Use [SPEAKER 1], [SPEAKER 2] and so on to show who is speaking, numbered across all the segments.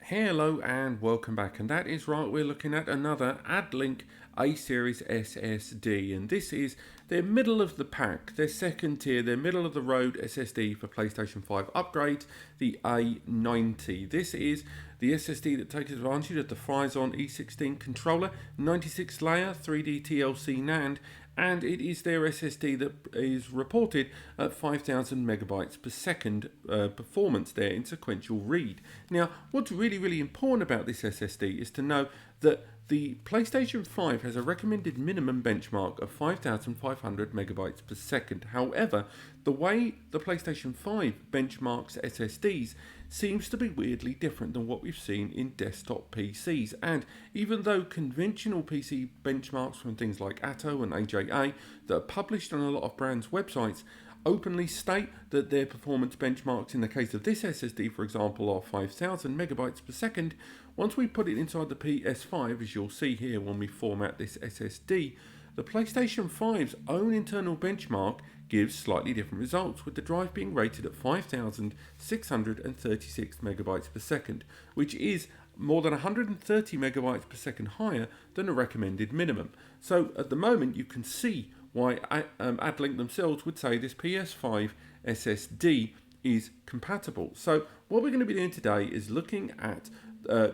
[SPEAKER 1] Hello and welcome back, and that is right, we're looking at another Addlink A series SSD, and this is their middle of the pack, their second tier, their middle of the road SSD for PlayStation 5 upgrades, the A90. This is the SSD that takes advantage of the Phison E16 controller, 96 layer 3D TLC NAND, and it is their SSD that is reported at 5,000 megabytes per second performance there in sequential read. Now, what's really important about this SSD is to know that the PlayStation 5 has a recommended minimum benchmark of 5,500 megabytes per second. However, the way the PlayStation 5 benchmarks SSDs seems to be weirdly different than what we've seen in desktop PCs. And even though conventional PC benchmarks from things like Atto and AJA that are published on a lot of brands' websites openly state that their performance benchmarks in the case of this SSD, for example, are 5,000 megabytes per second, once we put it inside the PS5, as you'll see here when we format this SSD, the PlayStation 5's own internal benchmark gives slightly different results, with the drive being rated at 5,636 megabytes per second, which is more than 130 megabytes per second higher than a recommended minimum. So at the moment you can see why Addlink themselves would say this PS5 SSD is compatible. So what we're going to be doing today is looking at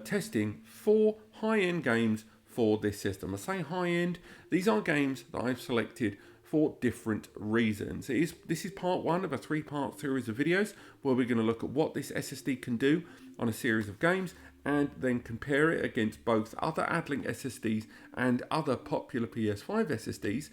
[SPEAKER 1] testing 4 high-end games for this system. I say high-end, these are games that I've selected for different reasons. This is part 1 of a 3-part series of videos where we're going to look at what this SSD can do on a series of games and then compare it against both other Addlink SSDs and other popular PS5 SSDs.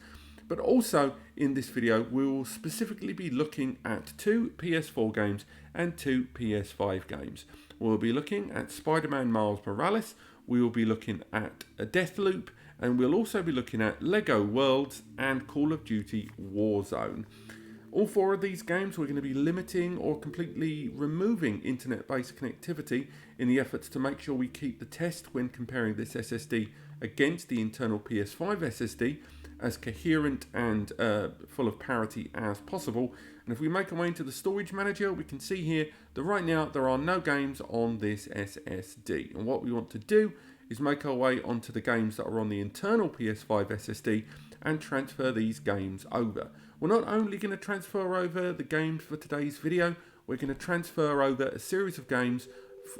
[SPEAKER 1] But also in this video we will specifically be looking at 2 PS4 games and 2 PS5 games. We'll be looking at SpiderMan Miles Morales, we will be looking at a Deathloop, and we'll also be looking at Lego Worlds and Call of Duty Warzone. All 4 of these games we're going to be limiting or completely removing internet-based connectivity in the efforts to make sure we keep the test when comparing this SSD against the internal PS5 SSD as coherent and full of parity as possible. And if we make our way into the storage manager, we can see here that right now there are no games on this SSD. And what we want to do is make our way onto the games that are on the internal PS5 SSD and transfer these games over. We're not only going to transfer over the games for today's video, we're going to transfer over a series of games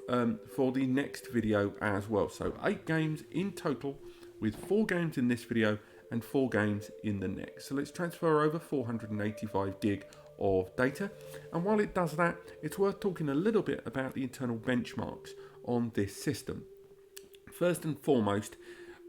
[SPEAKER 1] for the next video as well. So 8 games in total, with 4 games in this video and 4 games in the next. So let's transfer over 485 gig of data. And while it does that, it's worth talking a little bit about the internal benchmarks on this system. First and foremost,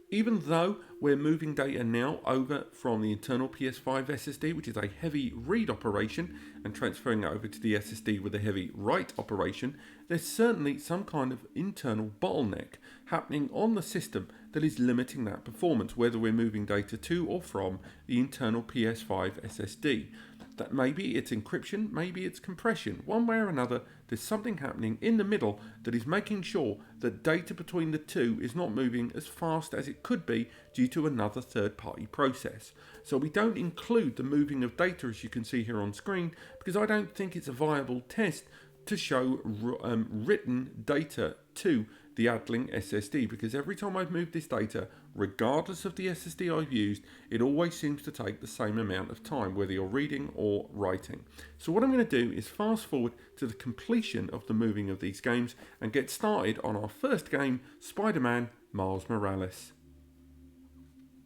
[SPEAKER 1] even though we're moving data now over from the internal PS5 SSD, which is a heavy read operation, and transferring it over to the SSD with a heavy write operation, there's certainly some kind of internal bottleneck happening on the system that is limiting that performance, whether we're moving data to or from the internal PS5 SSD. That maybe it's encryption, maybe it's compression. One way or another, there's something happening in the middle that is making sure that data between the two is not moving as fast as it could be due to another third-party process. So we don't include the moving of data, as you can see here on screen, because I don't think it's a viable test to show written data to the Addlink SSD, because every time I've moved this data, regardless of the SSD I've used, it always seems to take the same amount of time, whether you're reading or writing. So what I'm going to do is fast forward to the completion of the moving of these games and get started on our first game, SpiderMan Miles Morales.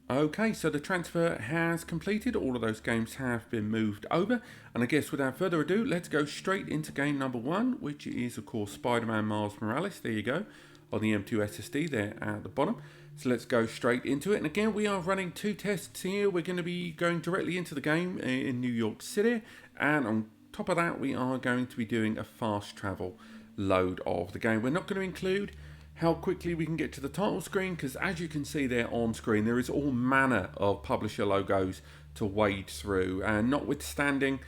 [SPEAKER 1] Okay, so the transfer has completed, all of those games have been moved over, and I guess without further ado, let's go straight into game number 1, which is of course SpiderMan Miles Morales. There you go, on the M2 SSD there at the bottom. So let's go straight into it, and again we are running 2 tests here. We're going to be going directly into the game in New York City, and on top of that we are going to be doing a fast travel load of the game. We're not going to include how quickly we can get to the title screen, because as you can see there on screen, there is all manner of publisher logos to wade through, and notwithstanding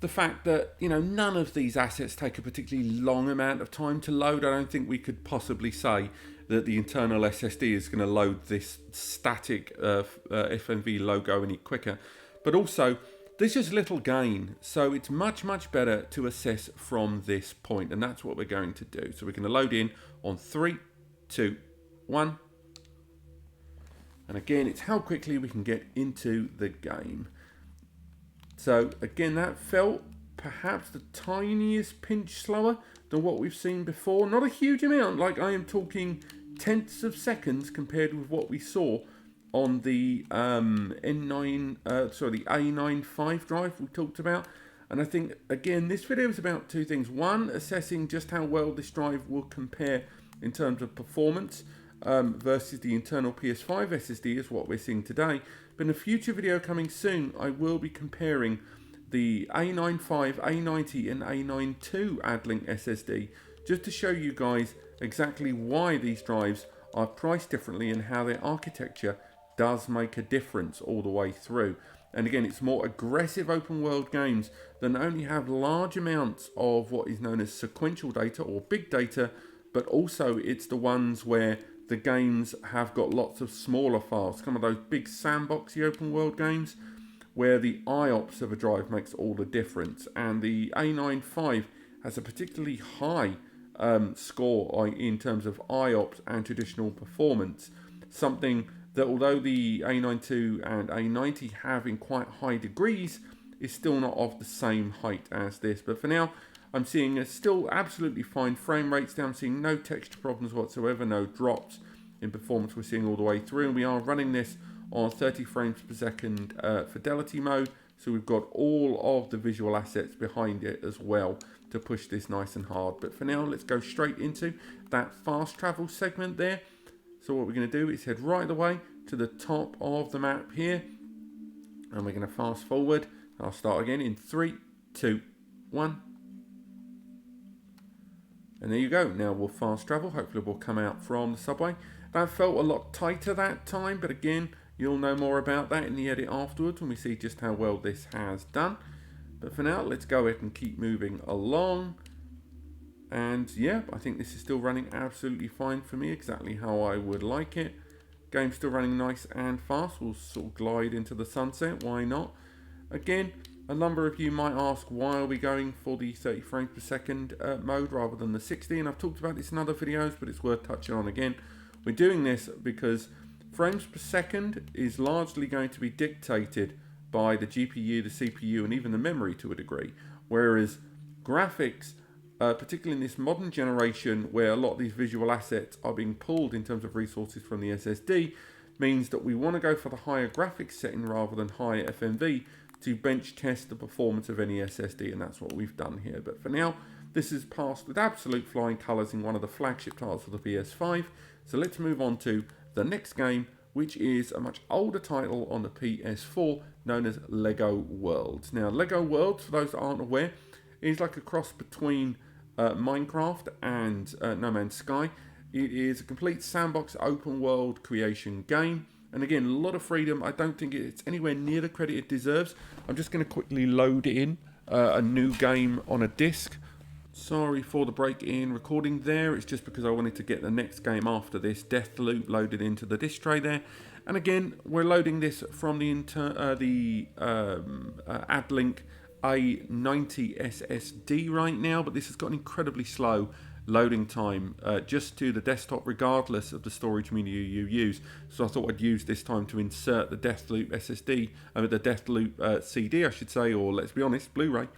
[SPEAKER 1] the fact that, you know, none of these assets take a particularly long amount of time to load, I don't think we could possibly say that the internal SSD is going to load this static FNV logo any quicker. But also, There's just little gain, so it's much better to assess from this point, and that's what we're going to do. So we're going to load in on 3, 2, 1. And again, it's how quickly we can get into the game. So again, that felt perhaps the tiniest pinch slower than what we've seen before. Not a huge amount, like I am talking tenths of seconds compared with what we saw on the the A95 drive we talked about. And I think, again, this video is about two things. One, assessing just how well this drive will compare in terms of performance versus the internal PS5 SSD is what we're seeing today. But in a future video coming soon, I will be comparing the A95, A90 and A92 Addlink SSD just to show you guys exactly why these drives are priced differently and how their architecture does make a difference all the way through. And again, it's more aggressive open world games that not only have large amounts of what is known as sequential data or big data, but also it's the ones where the games have got lots of smaller files, some of those big sandboxy open world games where the IOPS of a drive makes all the difference. And the A95 has a particularly high score in terms of IOPS and traditional performance, something that although the A92 and A90 have in quite high degrees, is still not of the same height as this. But for now, I'm seeing still absolutely fine frame rates there. I'm seeing no texture problems whatsoever, no drops in performance we're seeing all the way through. And we are running this on 30 frames per second fidelity mode. So we've got all of the visual assets behind it as well to push this nice and hard. But for now, let's go straight into that fast travel segment there. So what we're going to do is head right away to the top of the map here. And we're going to fast forward. I'll start again in 3, 2, 1. And there you go. Now we'll fast travel. Hopefully we'll come out from the subway. That felt a lot tighter that time. But again, you'll know more about that in the edit afterwards when we see just how well this has done. But for now, let's go ahead and keep moving along. And yeah, I think this is still running absolutely fine for me, exactly how I would like it. Game's still running nice and fast. We'll sort of glide into the sunset, why not? Again, a number of you might ask, why are we going for the 30 frames per second mode rather than the 60? And I've talked about this in other videos, but it's worth touching on again. We're doing this because frames per second is largely going to be dictated by the GPU, the CPU, and even the memory to a degree. Whereas graphics, particularly in this modern generation where a lot of these visual assets are being pulled in terms of resources from the SSD, means that we want to go for the higher graphics setting rather than higher FMV to bench test the performance of any SSD, and that's what we've done here. But for now, this is passed with absolute flying colours in one of the flagship titles for the PS5. So let's move on to the next game, which is a much older title on the PS4 known as Lego Worlds. Now, Lego Worlds, for those that aren't aware, is like a cross between Minecraft and No Man's Sky. It is a complete sandbox open world creation game. And again, a lot of freedom. I don't think it's anywhere near the credit it deserves. I'm just going to quickly load in a new game on a disc. Sorry for the break in recording there. It's just because I wanted to get the next game after this, Deathloop, loaded into the disc tray there. And again, we're loading this from the Addlink A90 SSD right now, but this has got an incredibly slow loading time just to the desktop regardless of the storage media you use. So I thought I'd use this time to insert the Deathloop SSD, the Deathloop CD I should say, or let's be honest, Blu-ray,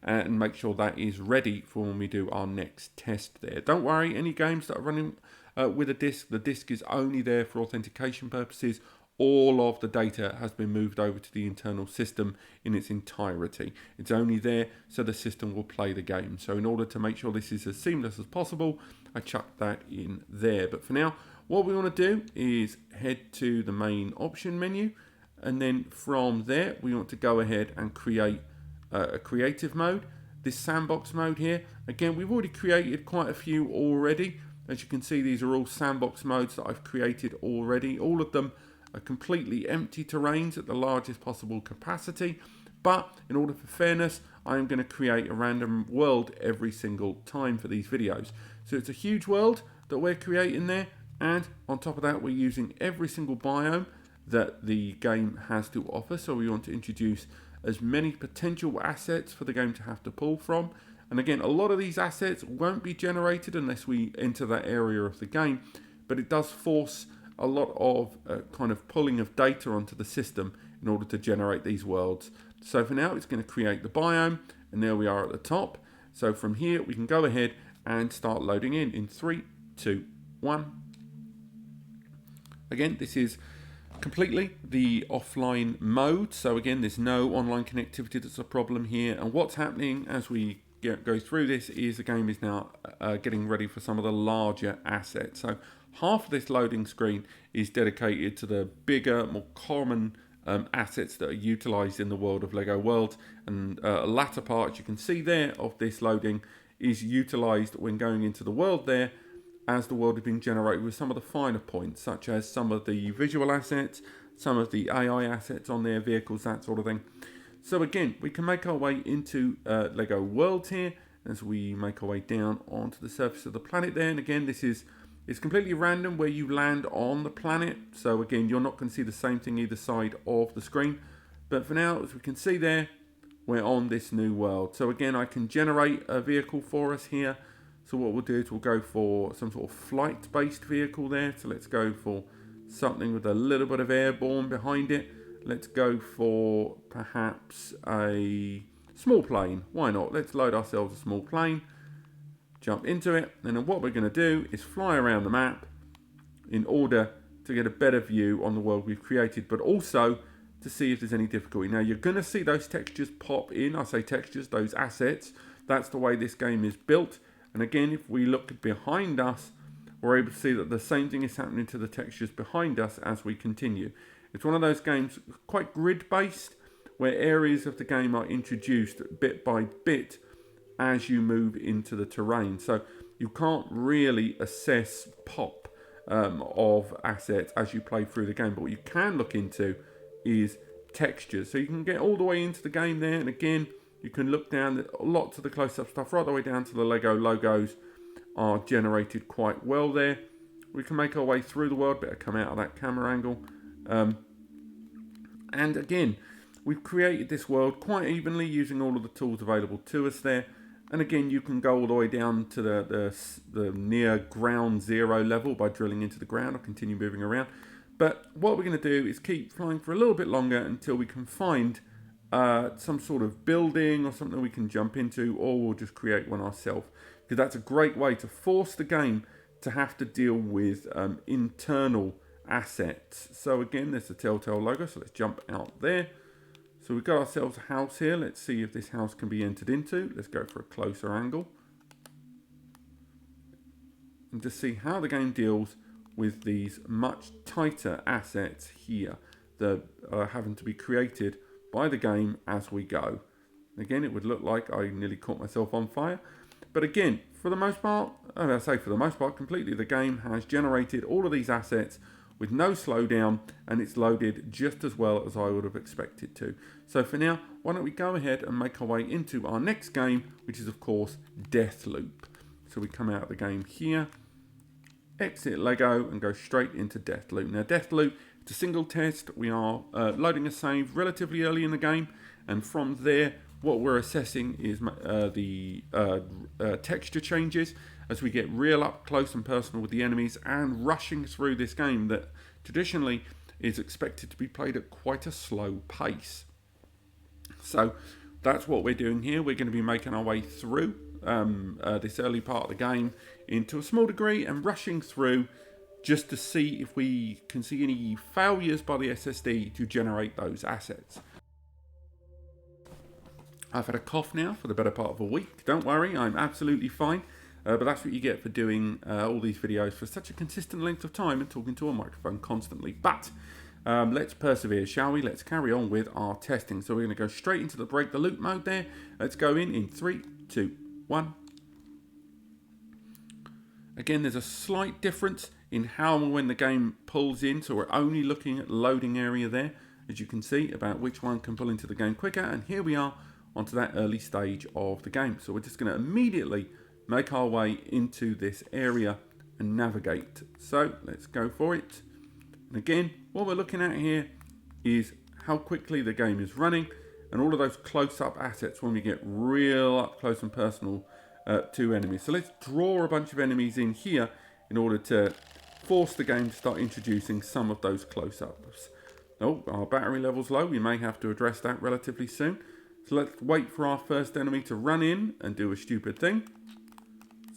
[SPEAKER 1] and make sure that is ready for when we do our next test there. Don't worry, any games that are running with a disc, the disc is only there for authentication purposes. All of the data has been moved over to the internal system in its entirety. It's only there so the system will play the game. So in order to make sure this is as seamless as possible, I chucked that in there. But for now, what we want to do is head to the main option menu. And then from there, we want to go ahead and create a creative mode. This sandbox mode here, again, we've already created quite a few already. As you can see, these are all sandbox modes that I've created already. All of them are completely empty terrains at the largest possible capacity. But in order for fairness, I am going to create a random world every single time for these videos. So it's a huge world that we're creating there. And on top of that, we're using every single biome that the game has to offer. So we want to introduce as many potential assets for the game to have to pull from. And again, a lot of these assets won't be generated unless we enter that area of the game, but it does force a lot of kind of pulling of data onto the system in order to generate these worlds. So for now, it's going to create the biome, and there we are at the top. So from here, we can go ahead and start loading in 3, 2, 1. Again, this is completely the offline mode. So again, there's no online connectivity that's a problem here. And what's happening as we go through this is the game is now getting ready for some of the larger assets. So half of this loading screen is dedicated to the bigger, more common assets that are utilized in the world of LEGO Worlds. And a latter part, as you can see there, of this loading is utilized when going into the world there, as the world is being generated with some of the finer points, such as some of the visual assets, some of the AI assets on their vehicles, that sort of thing. So again, we can make our way into LEGO Worlds here as we make our way down onto the surface of the planet there. And again, it's completely random where you land on the planet. So again, you're not going to see the same thing either side of the screen. But for now, as we can see there, we're on this new world. So again, I can generate a vehicle for us here. So what we'll do is we'll go for some sort of flight-based vehicle there. So let's go for something with a little bit of airborne behind it. Let's go for perhaps a small plane. Why not? Let's load ourselves a small plane, jump into it, and then what we're going to do is fly around the map in order to get a better view on the world we've created, but also to see if there's any difficulty. Now, you're going to see those textures pop in. I say textures, those assets. That's the way this game is built. And again, if we look behind us, we're able to see that the same thing is happening to the textures behind us as we continue. It's one of those games quite grid-based, where areas of the game are introduced bit by bit as you move into the terrain. So you can't really assess pop of assets as you play through the game. But what you can look into is textures. So you can get all the way into the game there, and again, you can look down at lots of the close-up stuff, right the way down to the LEGO logos are generated quite well there. We can make our way through the world, better come out of that camera angle. And again, we've created this world quite evenly using all of the tools available to us there. And again, you can go all the way down to the near ground zero level by drilling into the ground or continue moving around. But what we're going to do is keep flying for a little bit longer until we can find some sort of building or something we can jump into, or we'll just create one ourselves. Because that's a great way to force the game to have to deal with internal assets. So again, there's the Telltale logo, so let's jump out there. So we've got ourselves a house here. Let's see if this house can be entered into. Let's go for a closer angle. And to see how the game deals with these much tighter assets here that are having to be created by the game as we go. Again, it would look like I nearly caught myself on fire. But again, for the most part, completely, the game has generated all of these assets with no slowdown, and it's loaded just as well as I would have expected to. So for now, why don't we go ahead and make our way into our next game, which is of course Deathloop. So we come out of the game here, exit Lego, and go straight into Deathloop. Now Deathloop, it's a single test. We are loading a save relatively early in the game, and from there, what we're assessing is the texture changes as we get real up close and personal with the enemies and rushing through this game that traditionally is expected to be played at quite a slow pace. So that's what we're doing here. We're going to be making our way through this early part of the game into a small degree and rushing through just to see if we can see any failures by the SSD to generate those assets. I've had a cough now for the better part of a week. Don't worry, I'm absolutely fine. But that's what you get for doing all these videos for such a consistent length of time and talking to a microphone constantly. But let's persevere, shall we? Let's carry on with our testing. So we're going to go straight into the break the loop mode there. Let's go in 3, 2, 1. Again, there's a slight difference in how and when the game pulls in. So we're only looking at the loading area there, as you can see, about which one can pull into the game quicker. And here we are onto that early stage of the game. So we're just going to immediately make our way into this area and navigate. So let's go for it. And again, what we're looking at here is how quickly the game is running. and all of those close-up assets when we get real up close and personal to enemies. So let's draw a bunch of enemies in here in order to force the game to start introducing some of those close-ups. Oh, our battery level's low. We may have to address that relatively soon. So let's wait for our first enemy to run in and do a stupid thing.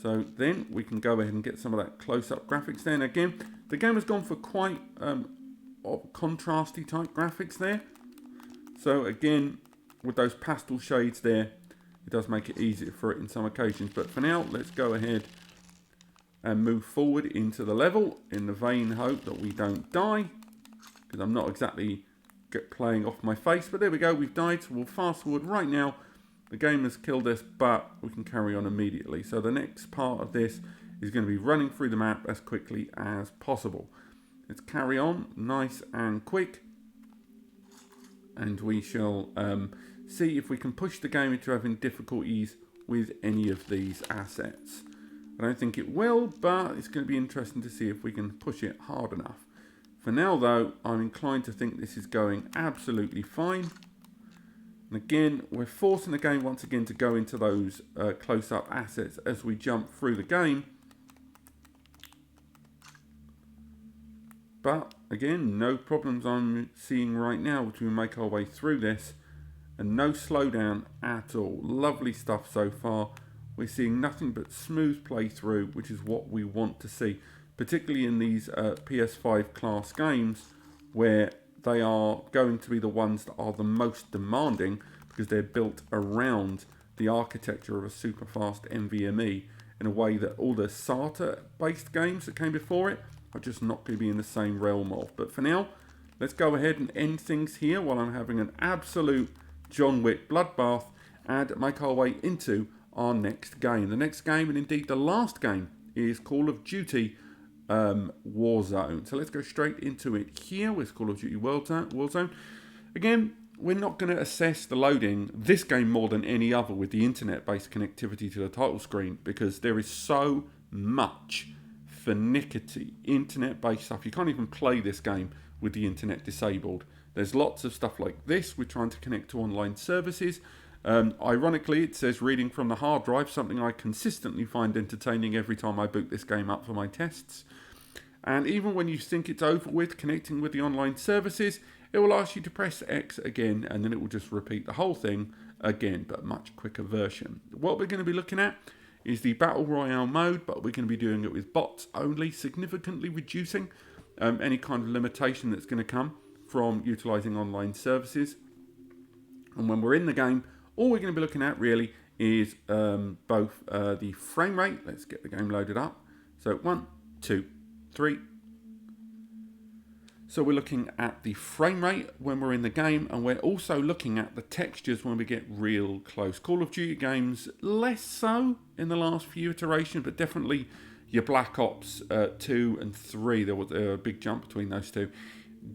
[SPEAKER 1] So then we can go ahead and get some of that close-up graphics there. And again, the game has gone for quite contrasty type graphics there. So again, with those pastel shades there, it does make it easier for it in some occasions. But for now, let's go ahead and move forward into the level in the vain hope that we don't die, because I'm not exactly playing off my face. But there we go, we've died, so we'll fast forward right now. The game has killed us, but we can carry on immediately. So the next part of this is going to be running through the map as quickly as possible. Let's carry on nice and quick, and we shall see if we can push the game into having difficulties with any of these assets. I don't think it will, but it's going to be interesting to see if we can push it hard enough. For now though, I'm inclined to think this is going absolutely fine. And again, we're forcing the game once again to go into those close-up assets as we jump through the game. But again, no problems I'm seeing right now as we make our way through this. And no slowdown at all. Lovely stuff so far. We're seeing nothing but smooth playthrough, which is what we want to see. Particularly in these PS5 class games, where they are going to be the ones that are the most demanding, because they're built around the architecture of a super fast NVMe in a way that all the SATA based games that came before it are just not going to be in the same realm of. But for now, let's go ahead and end things here while I'm having an absolute John Wick bloodbath and make our way into our next game. The next game, and indeed the last game, is Call of Duty Warzone. So let's go straight into it here with Call of Duty Warzone. Again, we're not going to assess the loading this game more than any other with the internet-based connectivity to the title screen, because there is so much finicky internet-based stuff. You can't even play this game with the internet disabled. There's lots of stuff like this. We're trying to connect to online services. Ironically, it says reading from the hard drive, something I consistently find entertaining every time I boot this game up for my tests. And even when you think it's over with connecting with the online services, it will ask you to press X again, and then it will just repeat the whole thing again, but much quicker version. What we're going to be looking at is the Battle Royale mode, but we're going to be doing it with bots only, significantly reducing any kind of limitation that's going to come from utilising online services. And when we're in the game, all we're going to be looking at really is both the frame rate. Let's get the game loaded up. So 1, 2, 3. So we're looking at the frame rate when we're in the game, and we're also looking at the textures when we get real close. Call of Duty games, less so in the last few iterations, but definitely your Black Ops 2 and 3, there was a big jump between those two.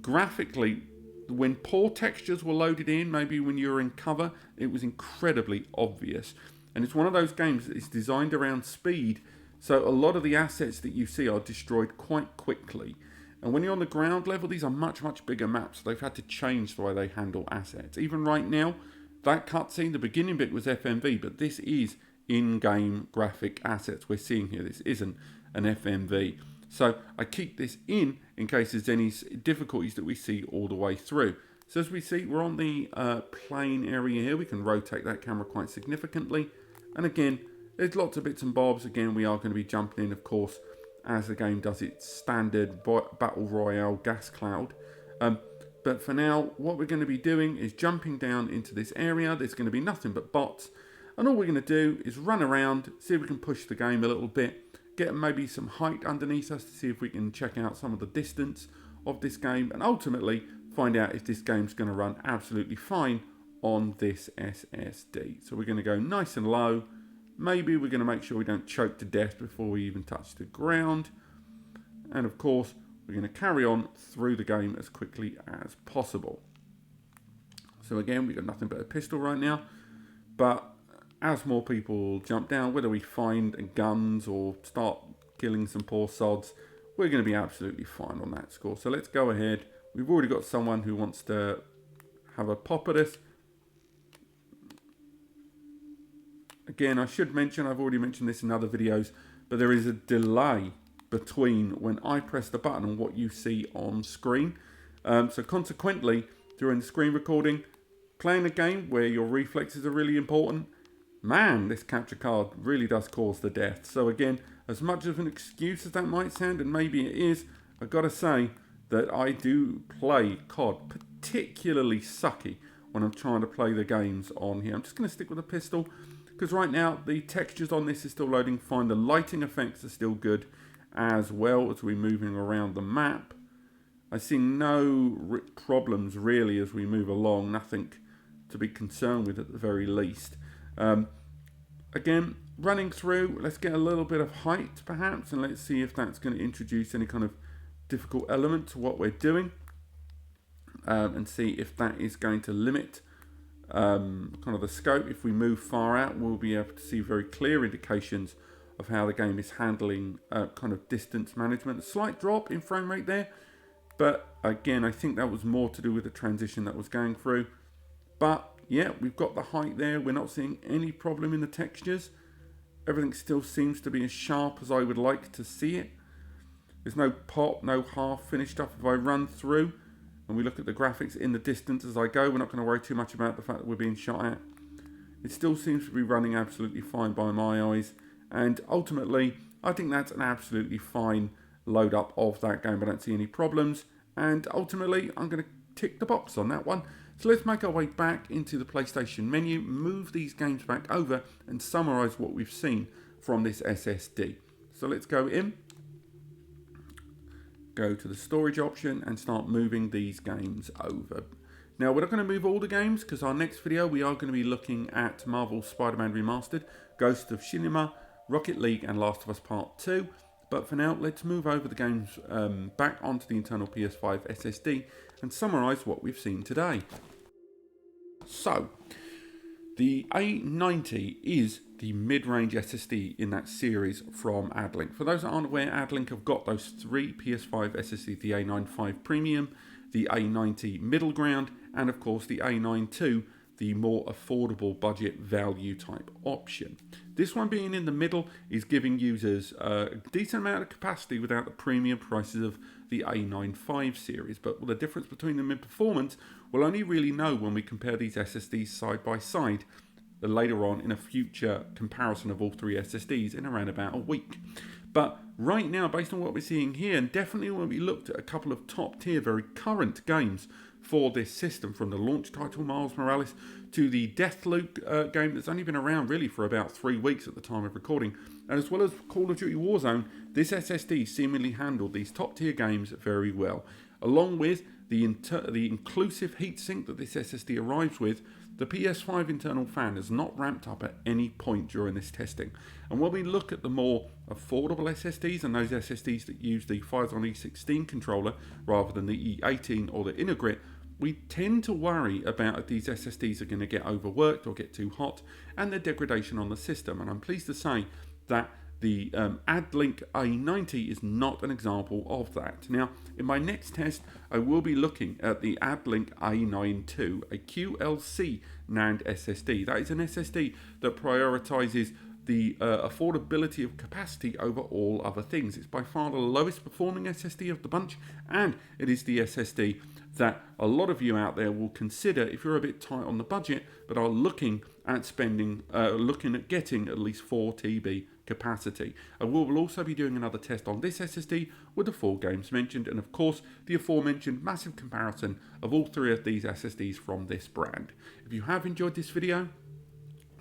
[SPEAKER 1] Graphically, when poor textures were loaded in, maybe when you were in cover, it was incredibly obvious. And it's one of those games that is designed around speed, so a lot of the assets that you see are destroyed quite quickly. And when you're on the ground level, these are much, much bigger maps. They've had to change the way they handle assets. Even right now, that cutscene, the beginning bit was FMV, but this is in-game graphic assets we're seeing here. This isn't an FMV. So I keep this in case there's any difficulties that we see all the way through. So as we see, we're on the plane area here. We can rotate that camera quite significantly. And again, there's lots of bits and bobs. Again, we are going to be jumping in, of course, as the game does its standard Battle Royale gas cloud. But for now, what we're going to be doing is jumping down into this area. There's going to be nothing but bots. And all we're going to do is run around, see if we can push the game a little bit, get maybe some height underneath us to see if we can check out some of the distance of this game, and ultimately find out if this game's going to run absolutely fine on this SSD. So we're going to go nice and low. Maybe we're going to make sure we don't choke to death before we even touch the ground. And of course, we're going to carry on through the game as quickly as possible. So again, we've got nothing but a pistol right now. But as more people jump down, whether we find guns or start killing some poor sods, we're going to be absolutely fine on that score. So let's go ahead. We've already got someone who wants to have a pop at us. Again, I should mention, I've already mentioned this in other videos, but there is a delay between when I press the button and what you see on screen. So consequently, during the screen recording, playing a game where your reflexes are really important, man, this capture card really does cause the death. So again, as much of an excuse as that might sound, and maybe it is, I've got to say that I do play COD particularly sucky when I'm trying to play the games on here. I'm just going to stick with the pistol, because right now the textures on this is still loading fine. The lighting effects are still good as well as we're moving around the map. I see no problems really as we move along, nothing to be concerned with at the very least. Again, running through, let's get a little bit of height perhaps, and let's see if that's going to introduce any kind of difficult element to what we're doing, and see if that is going to limit kind of the scope. If we move far out, we'll be able to see very clear indications of how the game is handling kind of distance management. A slight drop in frame rate there, but again, I think that was more to do with the transition that was going through. But yeah, we've got the height there. We're not seeing any problem in the textures. Everything still seems to be as sharp as I would like to see it. There's no pop, no half finished stuff. If I run through and we look at the graphics in the distance as I go, we're not going to worry too much about the fact that we're being shot at. It still seems to be running absolutely fine by my eyes. And ultimately, I think that's an absolutely fine load up of that game. I don't see any problems. And ultimately, I'm going to tick the box on that one. So let's make our way back into the PlayStation menu, move these games back over and summarize what we've seen from this SSD. So let's go in, go to the storage option and start moving these games over. Now, we're not going to move all the games because our next video we are going to be looking at Marvel's Spider-Man Remastered, Ghost of Tsushima, Rocket League and Last of Us Part 2. But for now, let's move over the games back onto the internal PS5 SSD and summarise what we've seen today. So, the A90 is the mid-range SSD in that series from Addlink. For those that aren't aware, Addlink have got those three PS5 SSDs, the A95 Premium, the A90 Middle Ground, and of course the A92, the more affordable budget value type option. This one being in the middle is giving users a decent amount of capacity without the premium prices of the A95 series. But the difference between them in performance we'll only really know when we compare these SSDs side by side later on in a future comparison of all three SSDs in around about a week. But right now, based on what we're seeing here, and definitely when we looked at a couple of top tier, very current games for this system, from the launch title Miles Morales to the Deathloop game that's only been around really for about 3 weeks at the time of recording, and as well as Call of Duty Warzone, this SSD seemingly handled these top tier games very well. Along with the inclusive heatsink that this SSD arrives with, the PS5 internal fan has not ramped up at any point during this testing. And when we look at the more affordable SSDs and those SSDs that use the Phison E16 controller rather than the E18 or the Integrit, we tend to worry about if these SSDs are going to get overworked or get too hot and their degradation on the system. And I'm pleased to say that the Addlink A90 is not an example of that. Now, in my next test, I will be looking at the Addlink A92, a QLC NAND SSD. That is an SSD that prioritizes the affordability of capacity over all other things. It's by far the lowest performing SSD of the bunch, and it is the SSD that a lot of you out there will consider if you're a bit tight on the budget, but are looking at getting at least 4 TB capacity. I will also be doing another test on this SSD with the 4 games mentioned, and of course the aforementioned massive comparison of all 3 of these SSDs from this brand. If you have enjoyed this video,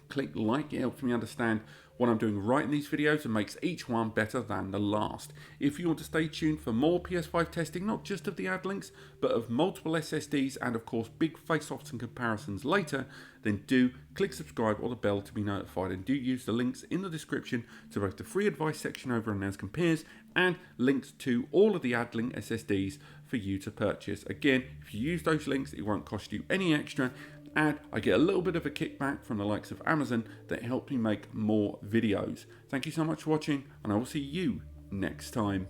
[SPEAKER 1] click like. It helps me understand what I'm doing right in these videos and makes each one better than the last. If you want to stay tuned for more PS5 testing, not just of the Addlinks, but of multiple SSDs and of course big face-offs and comparisons later, then do click subscribe or the bell to be notified, and do use the links in the description to both the free advice section over on NASCompares and links to all of the Addlink SSDs for you to purchase. Again, if you use those links, it won't cost you any extra, and I get a little bit of a kickback from the likes of Amazon that help me make more videos. Thank you so much for watching, and I will see you next time.